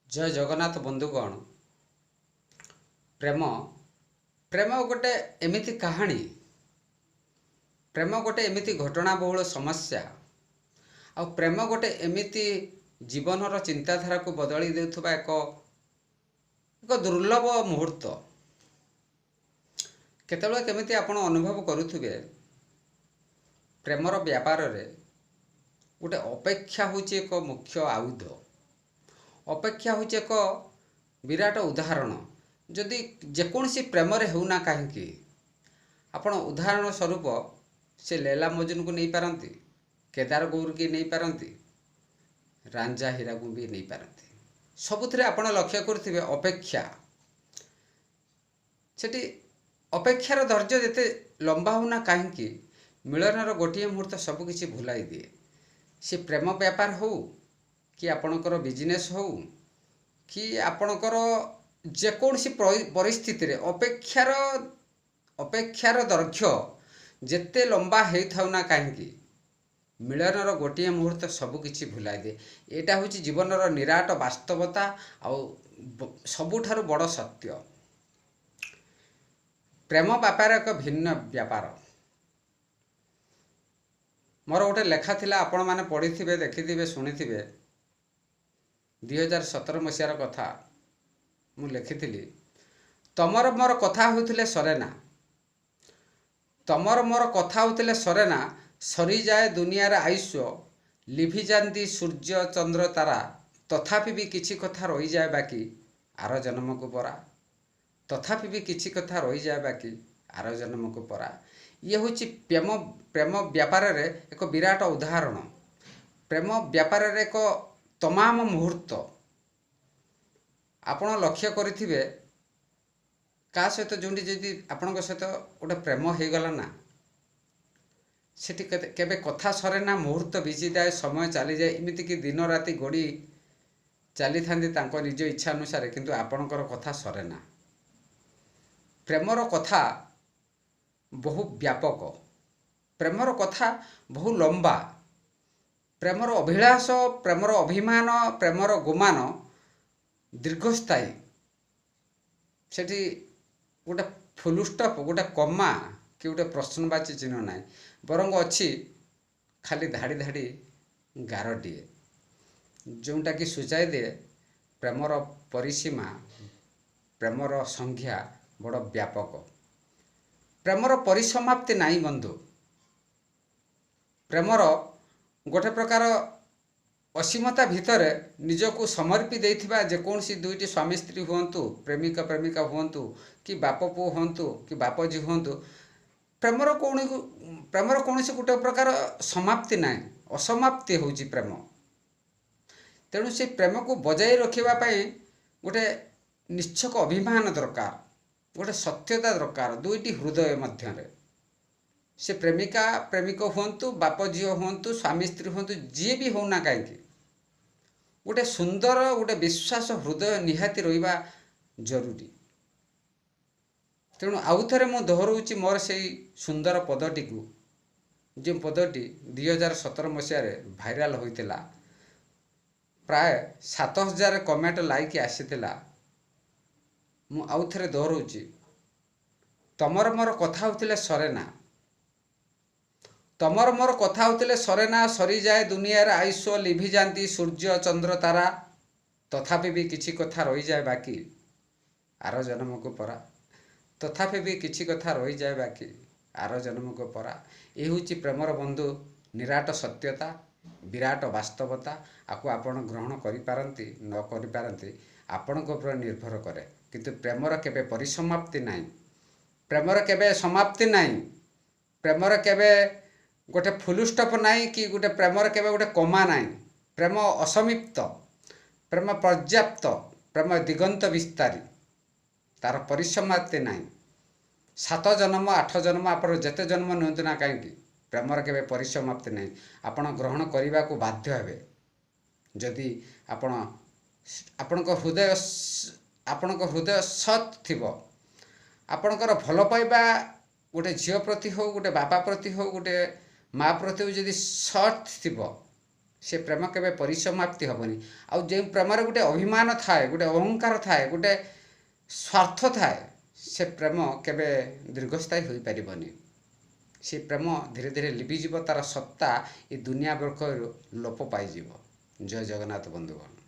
जय जगन्नाथ बंधुगण। प्रेम प्रेम गोटे एमिति कहानी, प्रेम गोटे एमिति घटनाबहुल समस्या आ प्रेम गोटे एमिति जीवनर चिंताधारा को बदली देउथबा एक दुर्लभ मुहूर्त। केतबेले केमिति आपण अनुभव करुथुबे प्रेमर व्यापार रे गोटे अपेक्षा होची एक मुख्य आयुध। अपेक्षा होची एक विराट उदाहरण। जदि जेकोसी प्रेम रे होना कहीं आपण उदाहरण स्वरूप से लैला मजनू को नहीं पारती, केदार गौर की नहीं पारती, रांझा हीरा को भी नहीं पारती। सबुथिरे आपण लक्ष्य करुथिबे अपेक्षा। सेठी अपेक्षार धैर्य जेते लंबा होना कहीं मिलनर गोटे मुहूर्त सबकिछि भुलाई दिए। से प्रेम व्यापार हो कि आपणकर बिजनेस हो कि आपणकर जेकोसी परिस्थिति रे अपेक्षार दैर्घ्य जेते लंबा होना कहीं मिलनर गोटे मुहूर्त सबकिछि भुलाई दिए। एटा हूँ जीवनर निराट वास्तवता आउ सबुठारु बड़ सत्य। प्रेम व्यापार एक भिन्न व्यापार। मोर गोटे लेखा थिला, आपण माने पढ़ी देखि शुणी 2017 मसीहार कथा मु लिखिथिली। तमर मोर कथा होउथिले सरेना, तमर मोर कथा होउथिले सरेना, सरी जाए दुनियार आयुष्य, लिभि जाती सूर्य चंद्र तारा, तथापि भी किछि कथा रही जाए बाकी आर जन्म को परा, तथापि भी किछि कथा रही जाए बाकी आर जन्म को परा। ये हूँ प्रेम व्यापार रे एक विराट उदाहरण। प्रेम व्यापार रे एक तमाम मुहूर्त आपण लक्ष्य करिथिबे का सहित जोंडी जदि आपण सहित गोटे प्रेम हो गला ना, सेठी केबे कथा सरे ना, मुहूर्त बीजी जाए, समय चली जाए, एमिति कि दिन राति गड़ी चली थांदी तांको निज इच्छा अनुसार, किंतु आपणकर कथा सरे ना। प्रेमर कथा बहु व्यापक, प्रेमर कथा बहु लंबा। प्रेमर अभिलाष, प्रेमर अभिमान, प्रेमर गुमान दीर्घस्थायी। सेठी गोटे फुल स्टॉप, गोटे कमा कि गोटे प्रश्नवाची चिन्ह ना, बरंग अच्छी खाली धाड़ी धाड़ी गारटीए जोटा कि सूचाई दे प्रेमर परिसीमा, प्रेमर संज्ञा बड़ व्यापक। प्रेमर परिसमाप्ति नहीं बंधु। प्रेमर गोटे प्रकार असीमता भितर निजको समर्पी देथिबा जेकोसी दुईटी स्वामी स्त्री हुंतु, प्रेमिका प्रेमिका हुंतु कि बाप पु हुंतु कि बाप झी हुंतु, प्रेमर कौन गोटे प्रकार समाप्ति ना, असमाप्ति होची प्रेम। तेणु से प्रेम को बजाय रखापी गोटे निश्चक अभिमान दरकार, गोटे सत्यता दरकार दुईटी हृदय मध्य। से प्रेमिका प्रेमिक हुंतु, बाप झील हुंतु, स्वामी स्त्री हुंतु, जी भी होना कहीं गोटे सुंदर गोटे विश्वास हृदय निहाती रहिबा जरूरी। तेणु आउ थे मुझे दोहराऊँ मोर से सुंदर पदटी को, जो पदटी 2017 मसीह भाइराल होता, प्राय 7000 कमेंट लाइक आसीला। मु आउ थे दोहराऊँ, तमर मोर कथा होतिले सरेना, तमर मोर कथा होतिले सरेना, सरी जाए दुनियार आयुष्य, लिभि जाती सूर्य चंद्र तारा, तथापि भी किछि कथा रही जाए बाकी आर जन्म को परा, तथापि भी किछि कथा रही जाए बाकी आर जन्म को परा। ये हूँ प्रेमर बंधु निराट सत्यता, विराट वास्तवता। आपको आपण ग्रहण करि पारंती न करि पारंती आपण को ऊपर निर्भर करे, किंतु प्रेमर केबे परिसमाप्ति नाही, प्रेमर केबे समाप्ति नाही, प्रेमर केबे गोटे फुल स्टॉप नाही कि गोटे प्रेमर केबे गोटे कमा नाही। प्रेम असमिप्त, प्रेम पर्याप्त, प्रेम दिगंत विस्तारी, तार परिसमाप्ति नाही। 7 जन्म 8 जन्म आप जेते जन्म नियंतु ना कहीं प्रेमर केबे परिसमाप्ति नाही। आपण ग्रहण करने को बाध्य हेबे जदि आपणक हृदय सत् थिबो। आपणकर भल पाइबा गोटे झील प्रति हो, गोटे बापा प्रति हो, गोटे माँ प्रति हो, जदि सत् थिबो से प्रेम केबे परिसमाप्ति हेनी। आउ जो प्रेमर गोटे अभिमान थाए, गोटे अहंकार थाए, गोटे स्वार्थ थाए, से प्रेम केबे दीर्घस्थायी हो पारिबनी। से प्रेम धीरे धीरे लिभिजिव, तार सत्ता ये दुनिया बर्ष लोप पाइजिव। जय जगन्नाथ बंधुगण।